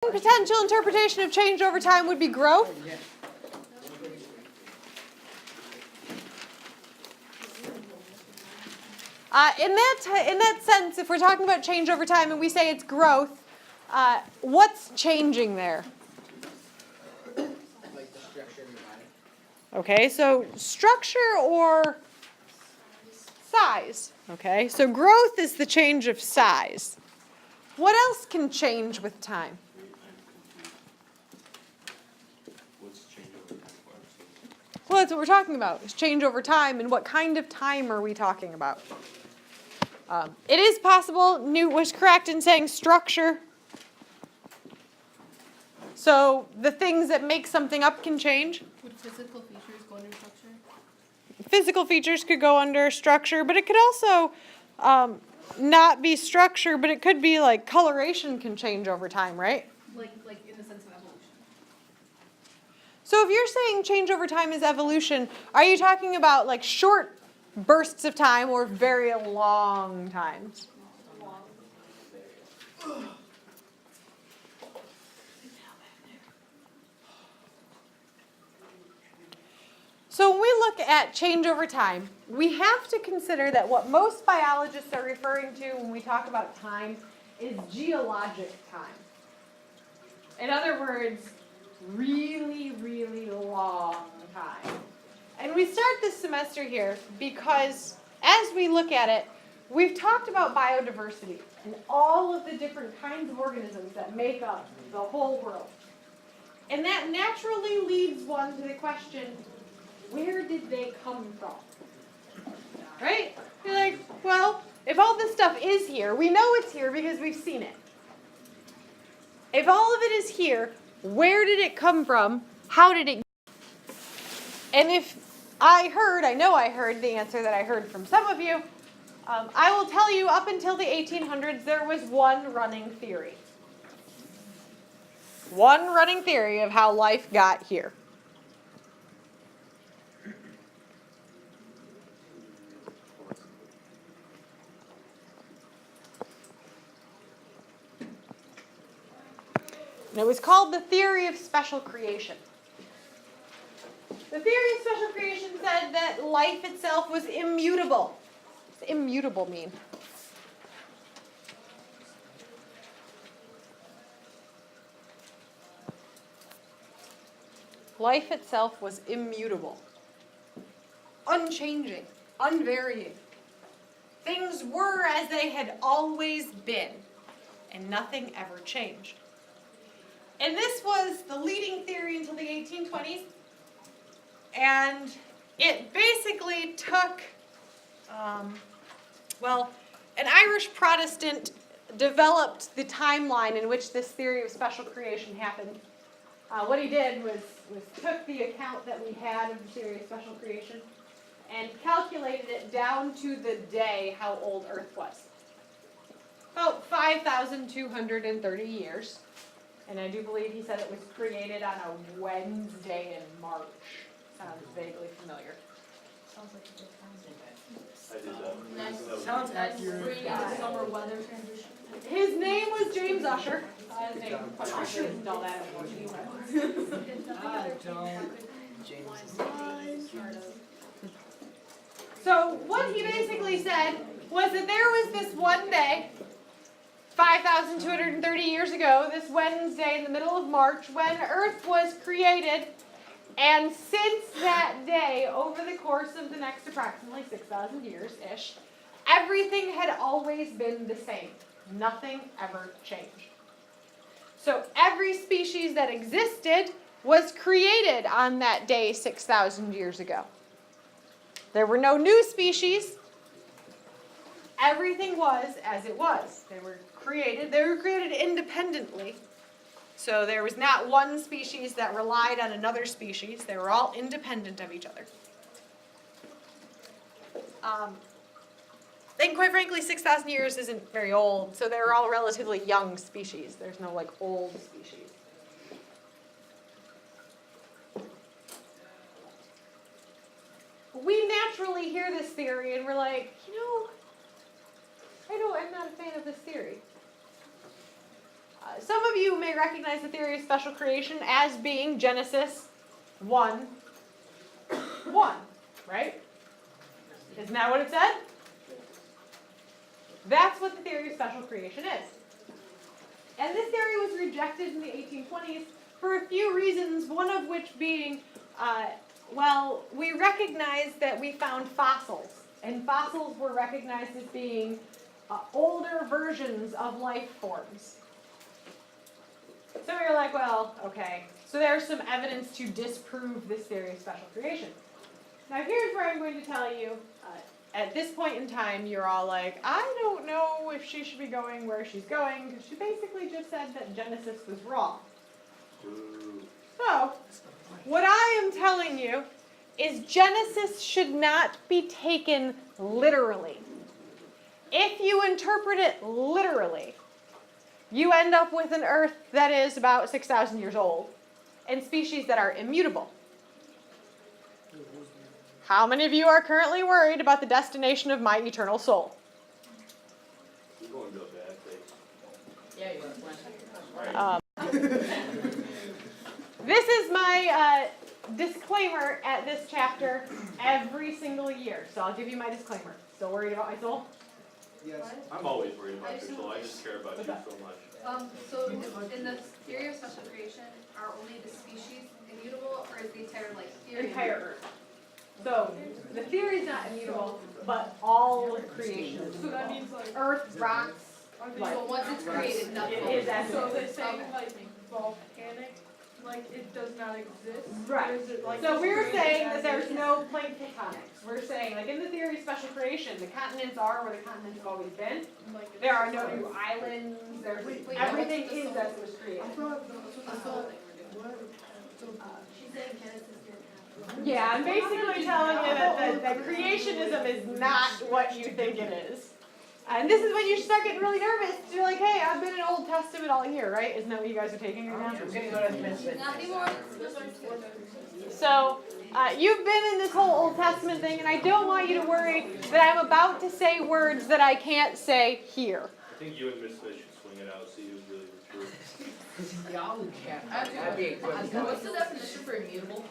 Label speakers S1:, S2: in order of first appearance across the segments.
S1: Potential interpretation of change over time would be growth. In that sense, if we're talking about change over time and we say it's growth, what's changing there?
S2: Like the structure of your body.
S1: Okay, so structure or size. Okay, so growth is the change of size. What else can change with time? Well, that's what we're talking about, is change over time, and what kind of time are we talking about? It is possible, Newt was correct in saying structure. So the things that make something up can change.
S3: Would physical features go under structure?
S1: Physical features could go under structure, but it could also not be structure, but it could be like coloration can change over time, right?
S3: Like in the sense of evolution.
S1: So if you're saying change over time is evolution, are you talking about like short bursts of time or very long times? So when we look at change over time, we have to consider that what most biologists are referring to when we talk about time is geologic time. In other words, really, really long time. And we start this semester here because as we look at it, we've talked about biodiversity and all of the different kinds of organisms that make up the whole world. And that naturally leads one to the question, where did they come from? Right? You're like, well, if all this stuff is here, we know it's here because we've seen it. If all of it is here, where did it come from? How did it? And if I know I heard the answer that I heard from some of you, I will tell you up until the 1800s, there was one running theory. One running theory of how life got here. And it was called the theory of special creation. The theory of special creation said that life itself was immutable. What does immutable mean? Life itself was immutable, unchanging, unvarying. Things were as they had always been, and nothing ever changed. And this was the leading theory until the 1820s. And it basically took, an Irish Protestant developed the timeline in which this theory of special creation happened. What he did was took the account that we had of the theory of special creation and calculated it down to the day how old Earth was. About 5,230 years. And I do believe he said it was created on a Wednesday in March. Sounds vaguely familiar.
S3: Sounds like a good
S4: I did that.
S3: Sounds accurate. Summer weather transition.
S1: His name was James Ussher. His name Usher isn't all that So what he basically said was that there was this one day, 5,230 years ago, this Wednesday in the middle of March, when Earth was created. And since that day, over the course of the next approximately 6,000 years-ish, everything had always been the same. Nothing ever changed. So every species that existed was created on that day 6,000 years ago. There were no new species. Everything was as it was. They were created independently. So there was not one species that relied on another species. They were all independent of each other. And quite frankly, 6,000 years isn't very old, so they were all relatively young species. There's no like old species. We naturally hear this theory and we're like, I'm not a fan of this theory. Some of you may recognize the theory of special creation as being Genesis 1, 1, right? Isn't that what it said? That's what the theory of special creation is. And this theory was rejected in the 1820s for a few reasons, one of which being, we recognized that we found fossils, and fossils were recognized as being older versions of life forms. So we were like, well, okay, so there's some evidence to disprove this theory of special creation. Now here's where I'm going to tell you, at this point in time, you're all like, I don't know if she should be going where she's going, because she basically just said that Genesis was wrong.
S4: Ooh.
S1: So, what I am telling you is Genesis should not be taken literally. If you interpret it literally, you end up with an Earth that is about 6,000 years old, and species that are immutable. How many of you are currently worried about the destination of my eternal soul?
S4: You're going to a bad place.
S2: Yeah, you are.
S1: This is my disclaimer at this chapter every single year. So I'll give you my disclaimer. Still worried about my soul?
S5: Yes.
S4: I'm always worried about your soul. I just care about you so much.
S3: So in the theory of special creation, are only the species immutable, or is the entire theory?
S1: Entire Earth. So the theory is not immutable, but all of creation is
S3: So that
S1: immutable.
S3: means
S1: Earth, rocks, life.
S3: So once it's created, nothing.
S1: It is as
S6: So
S1: it
S6: they're
S1: is.
S6: saying volcanic, it does not exist?
S1: Right.
S6: Or is it
S1: So
S6: just
S1: we're
S6: created
S1: saying
S6: as
S1: that there's
S6: is?
S1: no plate tectonics. We're saying, in the theory of special creation, the continents are where the continents have always been.
S6: Like,
S1: There are no new islands. There's everything
S3: what's the
S1: is
S3: soul?
S1: as it was created.
S3: She's saying Genesis didn't happen.
S1: Yeah, I'm basically telling you that creationism is not what you think it is. And this is when you start getting really nervous. You're like, hey, I've been in Old Testament all year, right? Isn't that what you guys are taking right now?
S3: Not anymore.
S1: So, you've been in this whole Old Testament thing, and I don't want you to worry that I'm about to say words that I can't say here.
S4: I think you and Miss Smith should swing it out, see who's really the truth.
S2: Y'all can't. That'd be a good one. What's the definition for immutable?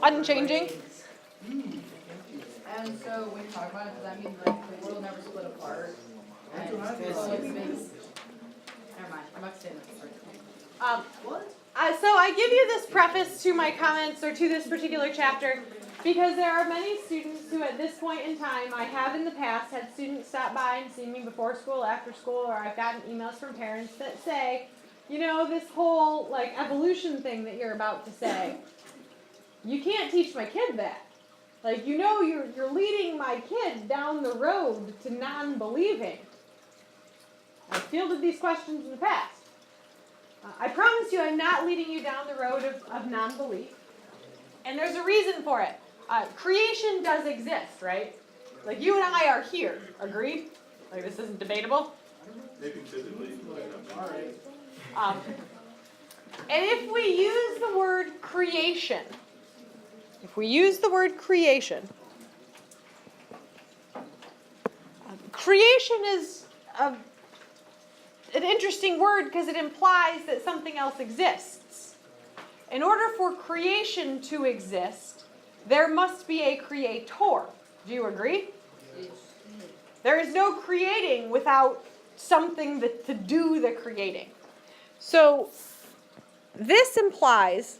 S1: Unchanging.
S2: And so when you talk about it, does that mean the world never split apart? And so it makes. Never mind. I'm not saying that.
S1: So I give you this preface to my comments or to this particular chapter because there are many students who at this point in time, I have in the past had students stop by and see me before school, after school, or I've gotten emails from parents that say, this whole evolution thing that you're about to say, you can't teach my kid that. You're leading my kid down the road to non-believing. I've fielded these questions in the past. I promise you I'm not leading you down the road of non-belief. And there's a reason for it. Creation does exist, right? You and I are here, agreed? This isn't debatable.
S4: Maybe physically.
S1: And if we use the word creation, creation is an interesting word because it implies that something else exists. In order for creation to exist, there must be a creator. Do you agree? There is no creating without something to do the creating. So this implies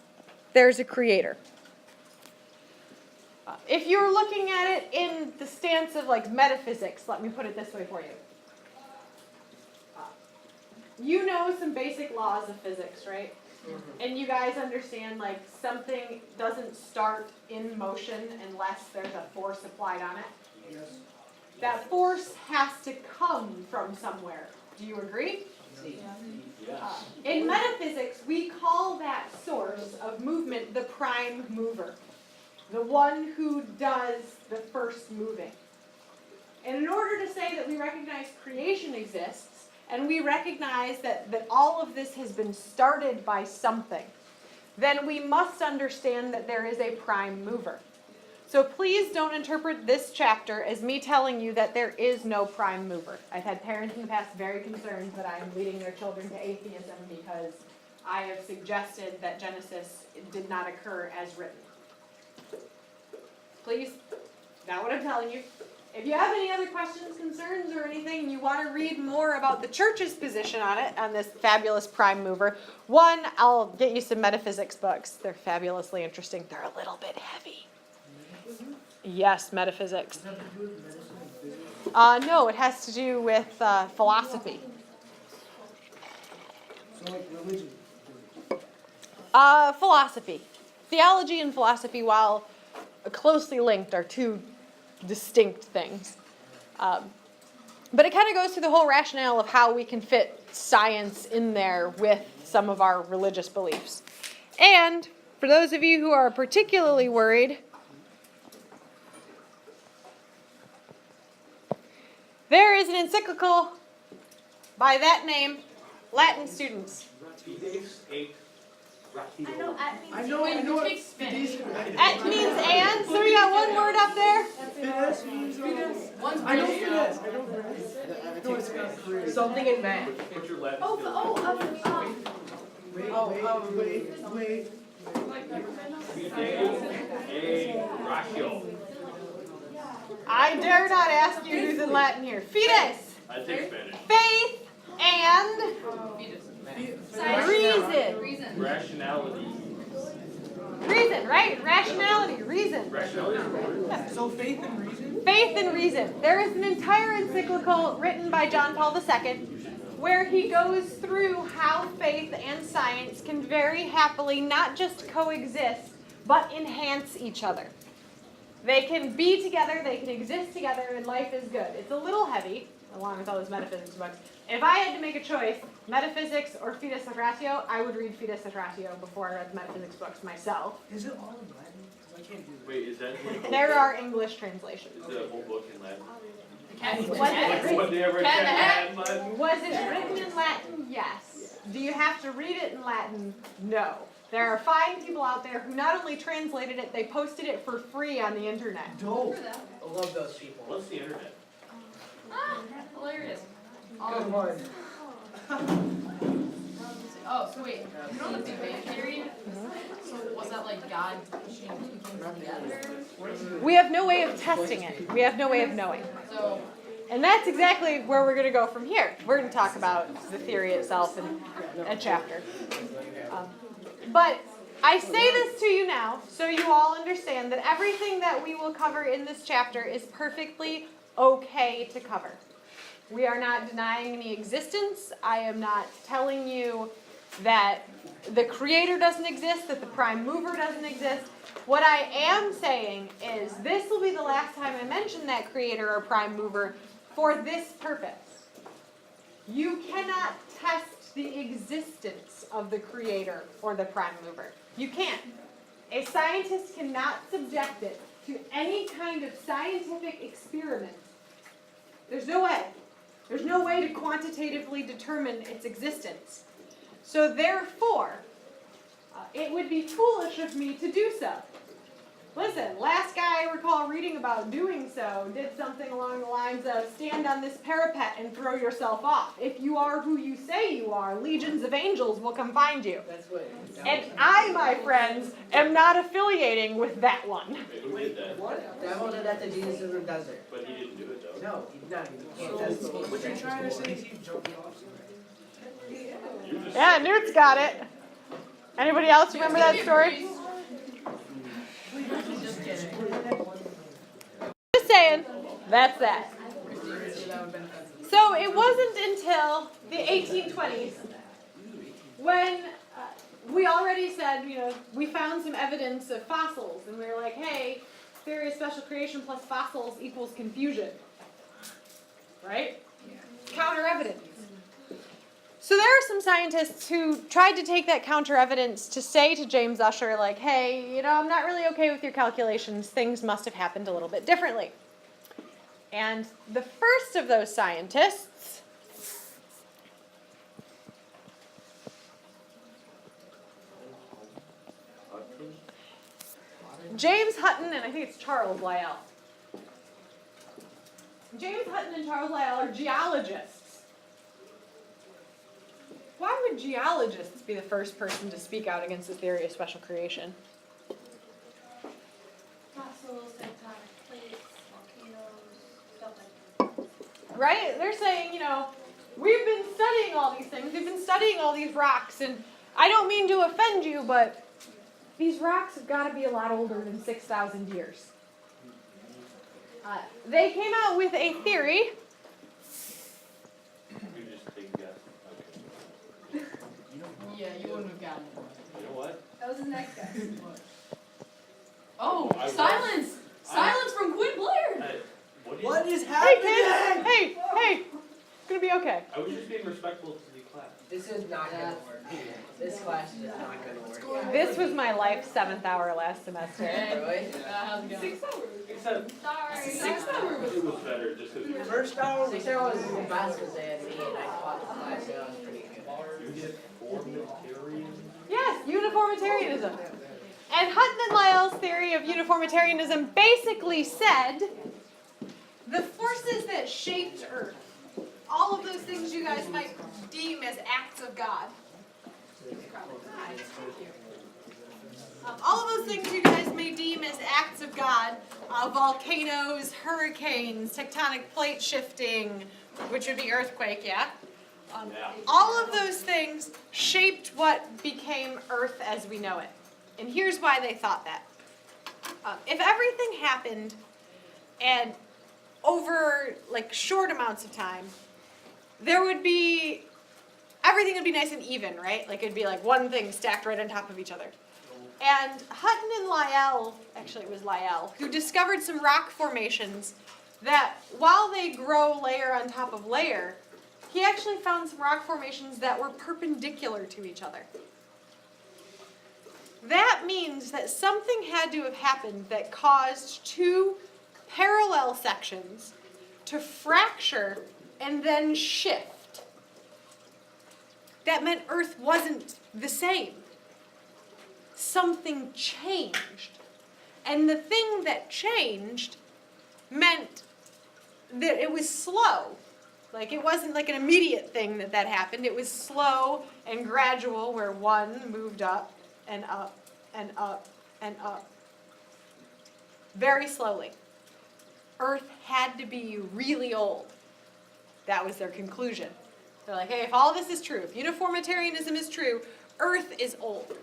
S1: there's a creator. If you're looking at it in the stance of metaphysics, let me put it this way for you. You know some basic laws of physics, right? Mm-hmm. And you guys understand something doesn't start in motion unless there's a force applied on it.
S5: Yes.
S1: That force has to come from somewhere. Do you agree?
S4: Yes.
S1: In metaphysics, we call that source of movement the prime mover, the one who does the first moving. And in order to say that we recognize creation exists, and we recognize that all of this has been started by something, then we must understand that there is a prime mover. So please don't interpret this chapter as me telling you that there is no prime mover. I've had parents in the past very concerned that I am leading their children to atheism because I have suggested that Genesis did not occur as written. Please, not what I'm telling you. If you have any other questions, concerns, or anything, and you want to read more about the church's position on it, on this fabulous prime mover, one, I'll get you some metaphysics books. They're fabulously interesting. They're a little bit heavy. Yes, metaphysics. No, it has to do with philosophy.
S5: So like religion.
S1: Philosophy. Theology and philosophy, while closely linked, are two distinct things. But it kind of goes through the whole rationale of how we can fit science in there with some of our religious beliefs. And for those of you who are particularly worried, there is an encyclical by that name, Latin students.
S4: Fides et ratio.
S5: I know what
S2: Spanish.
S1: Et means and, so we got one word up there.
S5: Fides means
S2: One's
S5: I know
S2: British.
S5: Fides. I know Fides.
S7: Something in math.
S4: Put your Latin
S3: Oh,
S5: Wait.
S4: Fides et ratio.
S1: I dare not ask you who's in Latin here. Fides,
S4: I take Spanish.
S1: faith, and reason.
S3: Reason.
S4: Rationality.
S1: Reason, right? Rationality, reason.
S4: Rationality is a word.
S5: So faith and reason?
S1: Faith and reason. There is an entire encyclical written by John Paul II where he goes through how faith and science can very happily not just coexist, but enhance each other. They can be together, they can exist together, and life is good. It's a little heavy, along with all those metaphysics books. If I had to make a choice, metaphysics or Fides et Ratio, I would read Fides et Ratio before I read the metaphysics books myself.
S5: Is it all in Latin? Because I can't do that.
S4: Wait, is that
S1: There are English translations.
S4: is the whole book in Latin?
S1: Was it,
S4: What they ever
S2: Cat in the
S4: had in Latin?
S1: was it written in Latin? Yes. Do you have to read it in Latin? No. There are fine people out there who not only translated it, they posted it for free on the internet.
S5: Dope.
S7: I love those people.
S4: What's the internet?
S2: Ah, hilarious.
S7: Good one.
S2: Oh, so wait, you know the Big Bang Theory? So was that like God pushing things together?
S1: We have no way of testing it. We have no way of knowing.
S2: So,
S1: And that's exactly where we're going to go from here. We're going to talk about the theory itself in a chapter. But I say this to you now so you all understand that everything that we will cover in this chapter is perfectly okay to cover. We are not denying any existence. I am not telling you that the creator doesn't exist, that the prime mover doesn't exist. What I am saying is this will be the last time I mention that creator or prime mover for this purpose. You cannot test the existence of the creator or the prime mover. You can't. A scientist cannot subject it to any kind of scientific experiment. There's no way. There's no way to quantitatively determine its existence. So therefore, it would be foolish of me to do so. Listen, last guy I recall reading about doing so did something along the lines of stand on this parapet and throw yourself off. If you are who you say you are, legions of angels will come find you.
S7: That's what.
S1: And I, my friends, am not affiliating with that one.
S4: Wait, who did that?
S7: What? Devil did that to Jesus in the desert.
S4: But he didn't do it though.
S7: No, he did not. You can't
S5: So
S7: test the
S5: what you're trying to say is you jumped off
S4: You just
S1: Yeah,
S4: said-
S1: Newt's got it. Anybody else remember that story?
S2: just kidding.
S1: Just saying, that's that.
S2: That would have been offensive.
S1: So it wasn't until the 1820s when we already said, we found some evidence of fossils, and we were like, hey, theory of special creation plus fossils equals confusion. Right? Counter evidence. So there are some scientists who tried to take that counter evidence to say to James Ussher, like, hey, I'm not really okay with your calculations. Things must have happened a little bit differently. And the first of those scientists James Hutton and I think it's Charles Lyell. James Hutton and Charles Lyell are geologists. Why would geologists be the first person to speak out against the theory of special creation?
S3: Fossils, tectonic plates, volcanoes, stuff like that.
S1: Right? They're saying, we've been studying all these things. We've been studying all these rocks, and I don't mean to offend you, but these rocks have got to be a lot older than 6,000 years. They came out with a theory.
S4: You just take a guess. Okay.
S2: Yeah, you wouldn't have gotten it.
S4: You know what?
S3: That was his next guess.
S2: Oh,
S4: I was-
S2: silence! Silence from Quinn Blair!
S4: Hey,
S5: What is
S1: Hey,
S5: happening?
S1: kids! Hey! It's gonna be okay.
S4: I was just being respectful to the class.
S7: This is not gonna work. This class is not gonna work.
S1: This was my life 7th hour last semester.
S7: Really?
S2: How's it going?
S4: Except,
S3: Sorry.
S4: it was better just because you
S7: First hour. 6 hours was the best because they had me and I taught the class, so that was pretty good.
S4: get formatarian.
S1: Yes, uniformitarianism. And Hutton and Lyell's theory of uniformitarianism basically said the forces that shaped Earth, all of those things you guys might deem as acts of God. All of those things you guys may deem as acts of God, volcanoes, hurricanes, tectonic plate shifting, which would be earthquake, yeah?
S4: Yeah.
S1: All of those things shaped what became Earth as we know it. And here's why they thought that. If everything happened and over short amounts of time, everything would be nice and even, right? It'd be one thing stacked right on top of each other. And Hutton and Lyell, actually it was Lyell, who discovered some rock formations that while they grow layer on top of layer, he actually found some rock formations that were perpendicular to each other. That means that something had to have happened that caused two parallel sections to fracture and then shift. That meant Earth wasn't the same. Something changed. And the thing that changed meant that it was slow. It wasn't an immediate thing that happened. It was slow and gradual where one moved up and up and up and up. Very slowly. Earth had to be really old. That was their conclusion. They're like, hey, if all this is true, if uniformitarianism is true, Earth is old.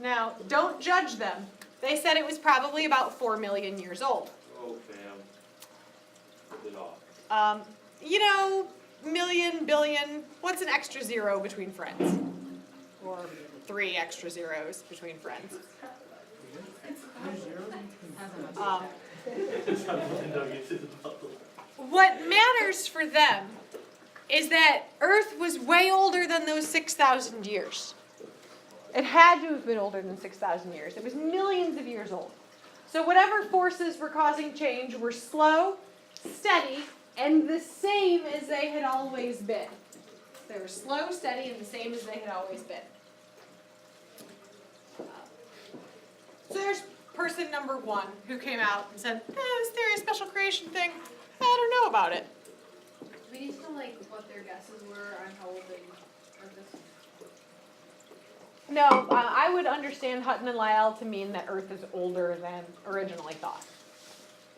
S1: Now, don't judge them. They said it was probably about 4 million years old.
S4: Oh, fam. Put it off.
S1: Million, billion, what's an extra zero between friends? Or 3 extra zeros between friends?
S4: It's not the nuggets in the bubble.
S1: What matters for them is that Earth was way older than those 6,000 years. It had to have been older than 6,000 years. It was millions of years old. So whatever forces were causing change were slow, steady, and the same as they had always been. They were slow, steady, and the same as they had always been. So there's person number 1 who came out and said, this theory of special creation thing, I don't know about it.
S3: We need to know what their guesses were on how old they are.
S1: No, I would understand Hutton and Lyell to mean that Earth is older than originally thought.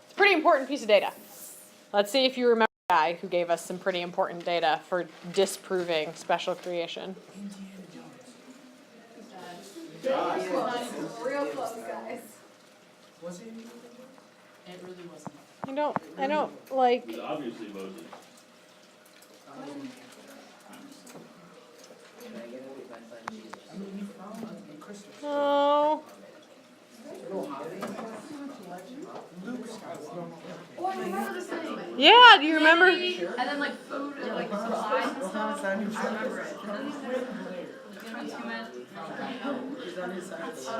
S1: It's a pretty important piece of data. Let's see if you remember the guy who gave us some pretty important data for disproving special creation.
S3: Real close, guys.
S5: Was it?
S2: It really wasn't.
S1: I don't
S4: It was obviously Moses.
S7: Can I get it with my friend Jesus?
S5: I mean, you found the crystal.
S1: Oh,
S5: Luke's got one.
S3: Oh, I remember this thing.
S1: yeah, do you remember?
S2: And then food and supplies and stuff.
S5: I remember
S2: it.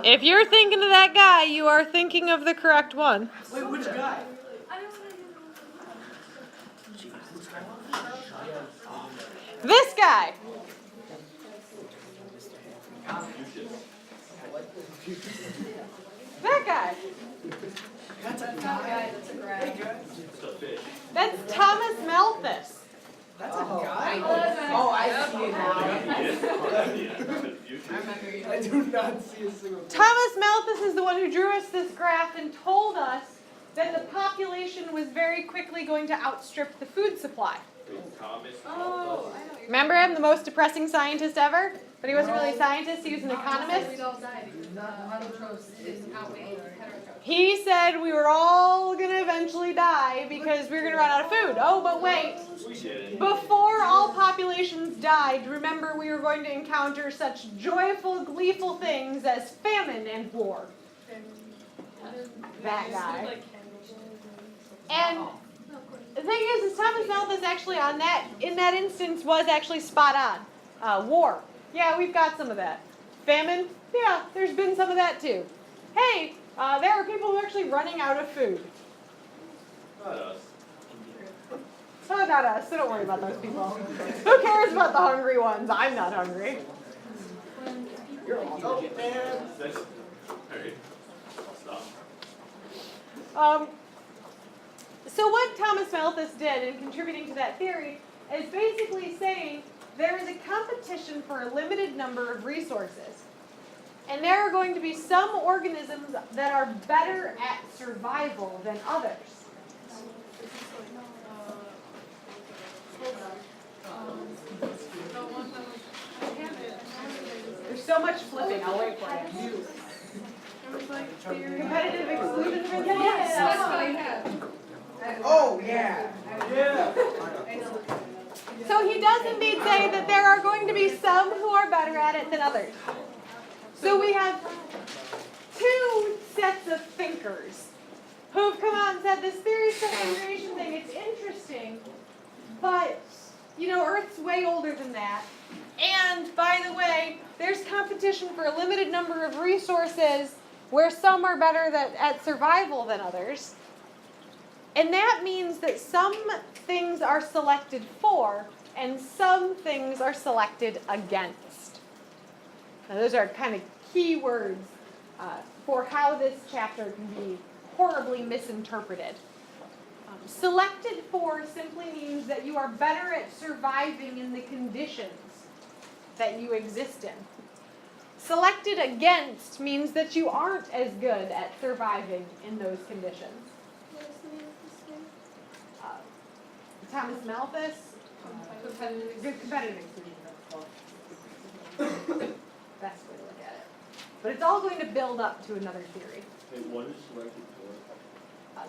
S1: If you're thinking of that guy, you are thinking of the correct one.
S5: Wait, which guy?
S3: I don't know.
S1: This guy. That guy.
S2: I remember you.
S5: I do not see a single thing.
S1: Thomas Malthus is the one who drew us this graph and told us that the population was very quickly going to outstrip the food supply.
S4: Wait, Thomas
S3: Oh, I know what you're.
S1: Remember him, the most depressing scientist ever? But he wasn't really a scientist, he was an
S3: We
S1: economist.
S3: all died because the autotrophs is outweighing heterotrophs.
S1: He said we were all gonna eventually die because we were gonna run out of food. Oh, but wait.
S4: We did it.
S1: Before all populations died, remember we were going to encounter such joyful, gleeful things as famine and war. That guy. And the thing is Thomas Malthus actually in that instance was actually spot on. War. Yeah, we've got some of that. Famine? Yeah, there's been some of that too. Hey, there are people who are actually running out of food.
S4: Not us.
S1: Oh, not us, so don't worry about those people. Who cares about the hungry ones? I'm not hungry.
S5: You're all man.
S4: That's, alright, I'll stop.
S1: So what Thomas Malthus did in contributing to that theory is basically saying there is a competition for a limited number of resources. And there are going to be some organisms that are better at survival than others. There's so much flipping, I'll wait for it. Competitive exclusion principle?
S3: That's what I had.
S5: Oh, yeah. Yeah.
S1: So he does indeed say that there are going to be some who are better at it than others. So we have two sets of thinkers who've come out and said this theory special creation thing, it's interesting, but, Earth's way older than that. And, by the way, there's competition for a limited number of resources where some are better at survival than others. And that means that some things are selected for and some things are selected against. Now, those are kind of key words for how this chapter can be horribly misinterpreted. Selected for simply means that you are better at surviving in the conditions that you exist in. Selected against means that you aren't as good at surviving in those conditions. Thomas Malthus, competitive exclusion principle. Best way to look at it. But it's all going to build up to another theory.
S4: Hey, what is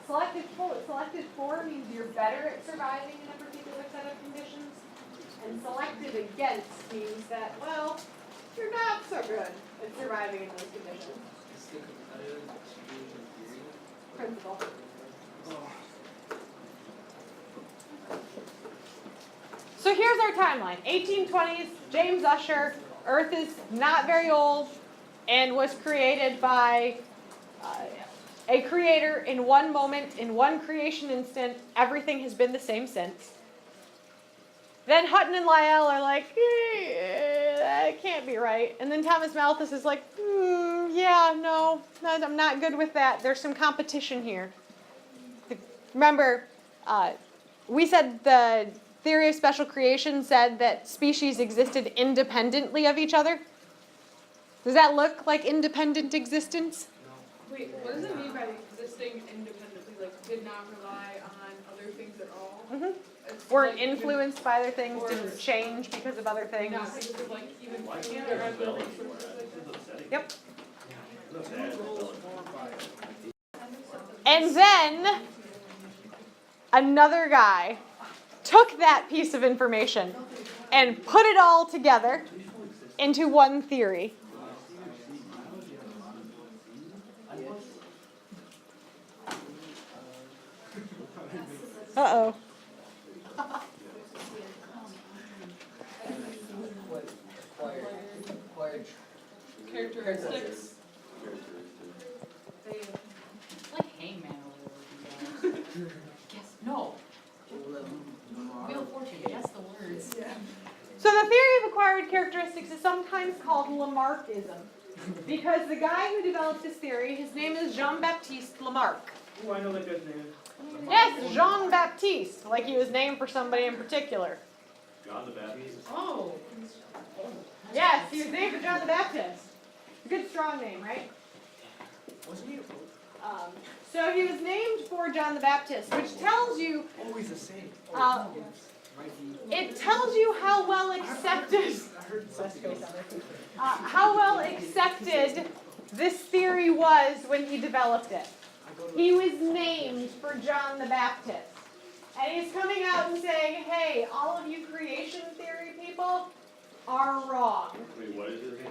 S4: selected for?
S1: Selected for means you're better at surviving in a particular set of conditions. And selected against means that, well, you're not so good at surviving in those conditions.
S7: It's the competitive exclusion theory.
S1: Principle. So here's our timeline. 1820s, James Ussher. Earth is not very old and was created by a creator in one moment, in one creation instant. Everything has been the same since. Then Hutton and Lyell are like, that can't be right. And then Thomas Malthus is like, yeah, no, I'm not good with that. There's some competition here. Remember, we said the theory of special creation said that species existed independently of each other. Does that look like independent existence?
S6: Wait, what does it mean by existing independently? Like, did not rely on other things at all?
S1: Mm-hmm.
S6: It's
S1: Weren't
S6: like even-
S1: influenced by other things,
S6: or-
S1: didn't change because of other things.
S6: Not because of like even
S4: Why
S6: finding
S4: can't
S6: their
S4: I
S6: other
S4: spell it
S6: resources like that?
S1: Yep.
S4: Sad.
S1: And then another guy took that piece of information and put it all together into one theory. Uh-oh.
S7: Acquired
S6: Characteristics.
S2: Like Hangman over there. Guess, no. Wheel of Fortune, guess the words.
S1: So the theory of acquired characteristics is sometimes called Lamarckism, because the guy who developed this theory, his name is Jean-Baptiste Lamarck.
S4: Oh, I know that guy's name.
S1: Yes, Jean-Baptiste, like he was named for somebody in particular.
S4: John the Baptist.
S6: Oh.
S1: Yes, he was named for John the Baptist. A good strong name, right?
S5: Wasn't he a pope?
S1: So he was named for John the Baptist, which tells you,
S5: Always the same.
S1: it tells you how well accepted,
S5: I heard something.
S1: how well accepted this theory was when he developed it. He was named for John the Baptist. And he's coming out and saying, hey, all of you creation theory people are wrong.
S4: Wait, what is his name?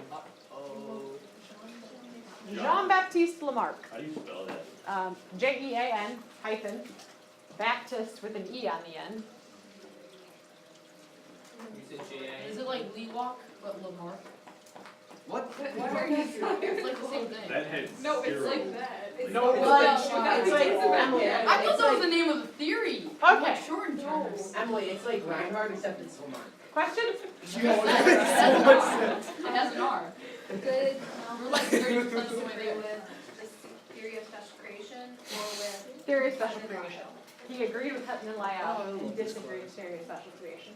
S1: Jean-Baptiste Lamarck.
S4: How do you spell that?
S1: Jean hyphen, Baptist with an E on the end.
S2: Is it like Lee Walk, but Lamarck?
S5: What?
S2: What are you saying? It's like the same thing.
S4: That had
S6: No, it's
S4: zero.
S6: like that. It's
S5: No,
S6: like-
S5: it's like Emily.
S2: I thought that was the name of the theory.
S1: Okay.
S2: Shortened terms.
S7: Emily, it's like Reinhardt except it's Lamar.
S1: Question?
S5: You know, it makes so much sense.
S2: It has an R.
S3: Good.
S2: We're like 30% of the way
S3: Agree
S2: there.
S3: with this theory of special creation or with
S1: Theory of special creation. He agreed with Hutton and Lyell and disagreed with theory of special creation.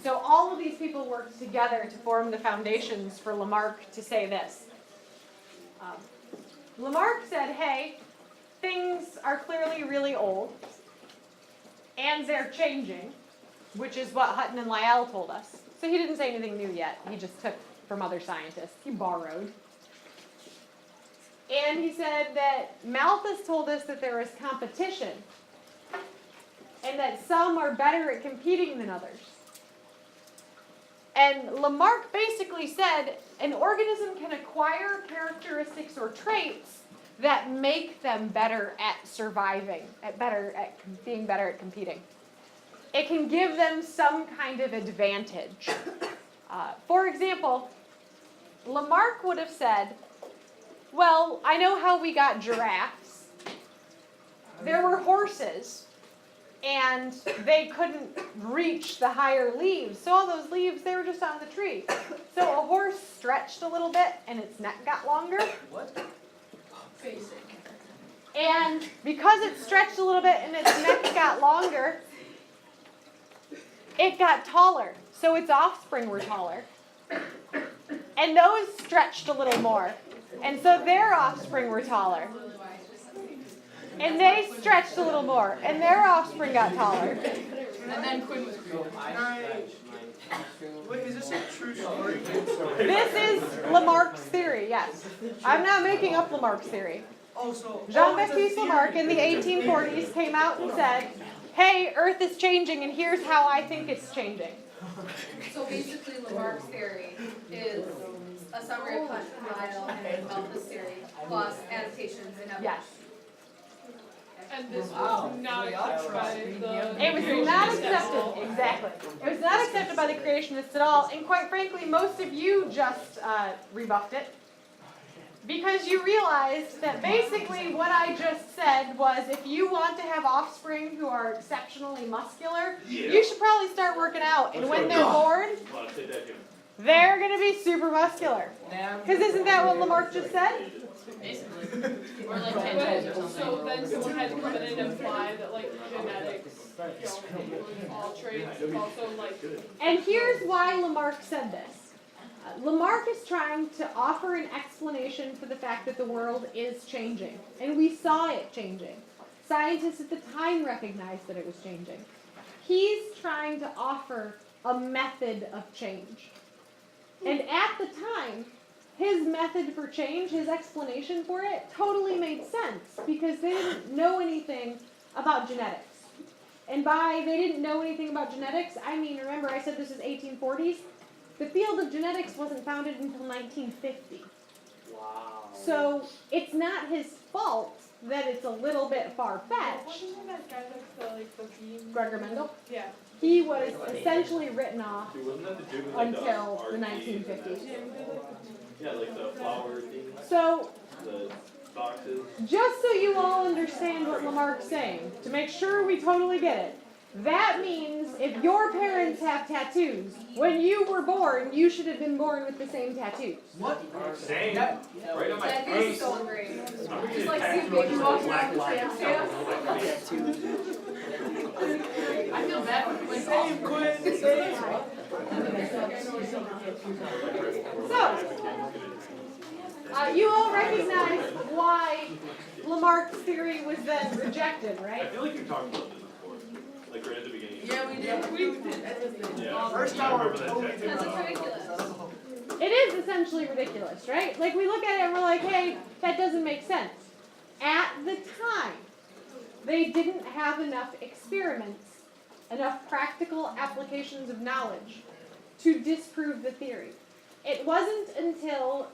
S1: So all of these people worked together to form the foundations for Lamarck to say this. Lamarck said, hey, things are clearly really old, and they're changing, which is what Hutton and Lyell told us. So he didn't say anything new yet. He just took from other scientists. He borrowed. And he said that Malthus told us that there is competition, and that some are better at competing than others. And Lamarck basically said an organism can acquire characteristics or traits that make them better at surviving, being better at competing. It can give them some kind of advantage. For example, Lamarck would have said, well, I know how we got giraffes. There were horses, and they couldn't reach the higher leaves. So all those leaves, they were just on the tree. So a horse stretched a little bit, and its neck got longer.
S5: What?
S2: Basic.
S1: And because it stretched a little bit and its neck got longer, it got taller. So its offspring were taller. And those stretched a little more. And so their offspring were taller. And they stretched a little more. And their offspring got taller.
S2: And then Quinn was created.
S5: Wait, is this a true story?
S1: This is Lamarck's theory, yes. I'm not making up Lamarck's theory.
S5: Oh, so
S1: Jean-Baptiste Lamarck in the 1840s came out and said, hey, Earth is changing and here's how I think it's changing.
S3: So basically, Lamarck's theory is a summary of Hunt and Lyell and Malthus theory plus adaptations and evolution.
S1: Yes.
S6: And this
S5: Wow.
S6: was not
S5: So
S6: accepted by the.
S1: It was not accepted, exactly. It was not accepted by the creationists at all, and quite frankly, most of you just rebuffed it. Because you realized that basically what I just said was if you want to have offspring who are exceptionally muscular, you should probably start working out. And when they're born,
S4: Well, I'll say that again.
S1: they're going to be super muscular. Because isn't that what Lamarck just said?
S2: Basically. Or like 10 toes or
S6: But, so
S2: something.
S6: then someone had to come in and imply that like genetics don't influence all traits, also like.
S1: And here's why Lamarck said this. Lamarck is trying to offer an explanation for the fact that the world is changing. And we saw it changing. Scientists at the time recognized that it was changing. He's trying to offer a method of change. And at the time, his method for change, his explanation for it, totally made sense because they didn't know anything about genetics. And by they didn't know anything about genetics, I mean, remember I said this is 1840s? The field of genetics wasn't founded until 1950.
S5: Wow.
S1: So it's not his fault that it's a little bit far-fetched.
S6: Wasn't that guy like the beam?
S1: Gregor Mendel,
S6: Yeah.
S1: he was essentially written off
S4: Dude, wasn't that the dude with like
S1: until the
S4: RT?
S1: 1950s.
S4: Yeah, like the flower things,
S1: So
S4: the boxes.
S1: just so you all understand what Lamarck's saying, to make sure we totally get it, That means if your parents have tattoos, when you were born, you should have been born with the same tattoos.
S5: What?
S4: Same,
S5: That-
S4: right on my
S3: That
S4: face.
S3: is so great.
S4: I'm
S3: Just
S4: getting
S3: like see a
S4: tattooed
S3: baby
S4: on
S3: walking
S4: black
S3: around with
S4: line.
S3: stamps, stamps.
S2: I feel bad for Quinn.
S5: Same, Quinn, same.
S1: So, you all recognize why Lamarck's theory was then rejected,
S4: I
S1: right?
S4: feel like you talked about this before, like right at the beginning.
S2: Yeah, we did.
S4: Yeah.
S5: First
S4: I
S5: time we're
S4: remember that
S5: totally
S4: tattoo.
S3: Because it's ridiculous.
S1: It is essentially ridiculous, right? Like we look at it and we're like, hey, that doesn't make sense. At the time, they didn't have enough experiments, enough practical applications of knowledge to disprove the theory. It wasn't until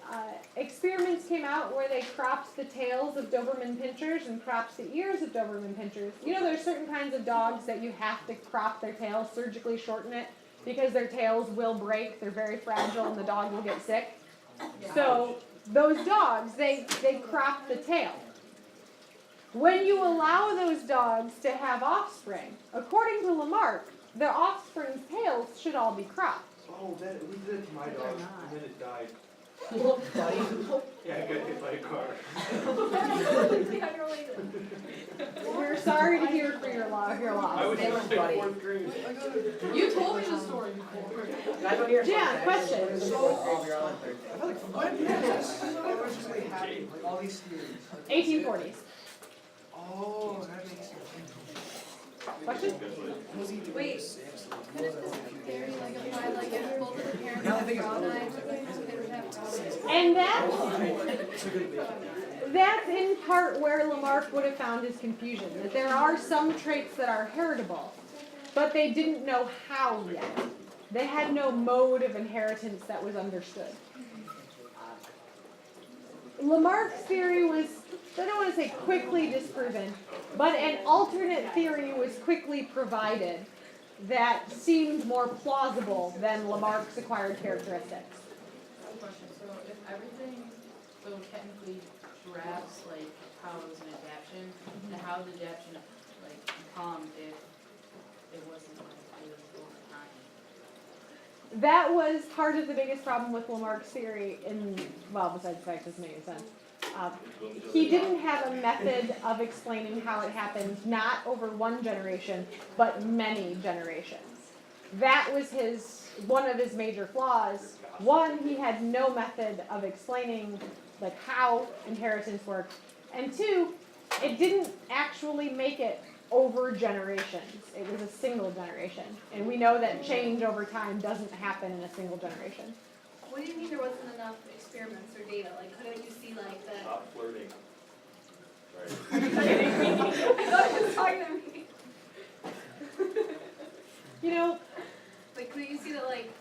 S1: experiments came out where they cropped the tails of Doberman pinschers and cropped the ears of Doberman pinschers. You know, there's certain kinds of dogs that you have to crop their tail, surgically shorten it, because their tails will break, they're very fragile, and the dog will get sick. So those dogs, they crop the tail. When you allow those dogs to have offspring, according to Lamarck, their offspring's tails should all be cropped.
S5: Oh, we did it to my dog, and then it died.
S7: Buddy.
S5: Yeah, I got hit by a car.
S1: We're sorry to hear for your loss.
S4: I was just in
S7: Buddy.
S4: 4th grade.
S2: You told me the story before.
S7: I don't hear
S1: Jan, question.
S5: I feel like when did this originally happen? Like all these theories.
S1: 1840s.
S5: Oh, that makes sense.
S1: Question?
S3: Wait, couldn't this theory like apply like if both of the parents have brown eyes, they would have brown eyes?
S1: And that's in part where Lamarck would have found his confusion, that there are some traits that are heritable, but they didn't know how yet. They had no mode of inheritance that was understood. Lamarck's theory was, I don't want to say quickly disproven, but an alternate theory was quickly provided that seemed more plausible than Lamarck's acquired characteristics.
S2: I have a question. So if everything, so technically giraffes, like how it was an adaptation, and how the adaptation like come if it wasn't like it was over time.
S1: That was part of the biggest problem with Lamarck's theory well, besides the fact it doesn't make any sense. He didn't have a method of explaining how it happened, not over one generation, but many generations. That was one of his major flaws. One, he had no method of explaining like how inheritance worked. And two, it didn't actually make it over generations. It was a single generation. And we know that change over time doesn't happen in a single generation.
S3: What do you mean there wasn't enough experiments or data? Like, couldn't you see like that?
S4: Stop flirting.
S3: I thought he was talking to me.
S1: You know,
S3: Like, couldn't you see that like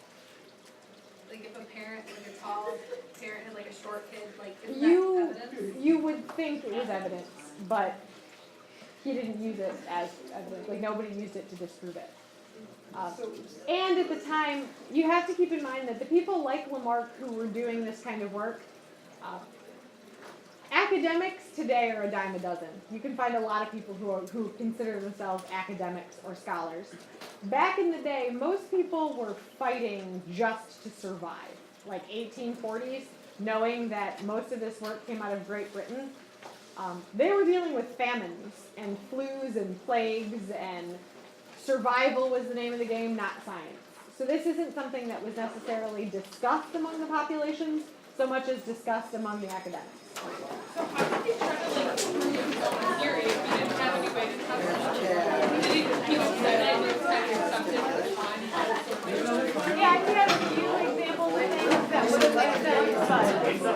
S3: if a parent, like a tall parent had like a short kid, like isn't that evidence?
S1: you would think it was evidence, but he didn't use it as evidence. Like nobody used it to disprove it. And at the time, you have to keep in mind that the people like Lamarck who were doing this kind of work, academics today are a dime a dozen. You can find a lot of people who consider themselves academics or scholars. Back in the day, most people were fighting just to survive. Like 1840s, knowing that most of this work came out of Great Britain, they were dealing with famines and flus and plagues, and survival was the name of the game, not science. So this isn't something that was necessarily discussed among the populations so much as discussed among the academics.
S6: So how did he try to like prove his theory if he didn't have any way to test it? Did he just said it, it's kind of accepted at the time?
S1: Yeah, he had a few examples of things that would have made sense, but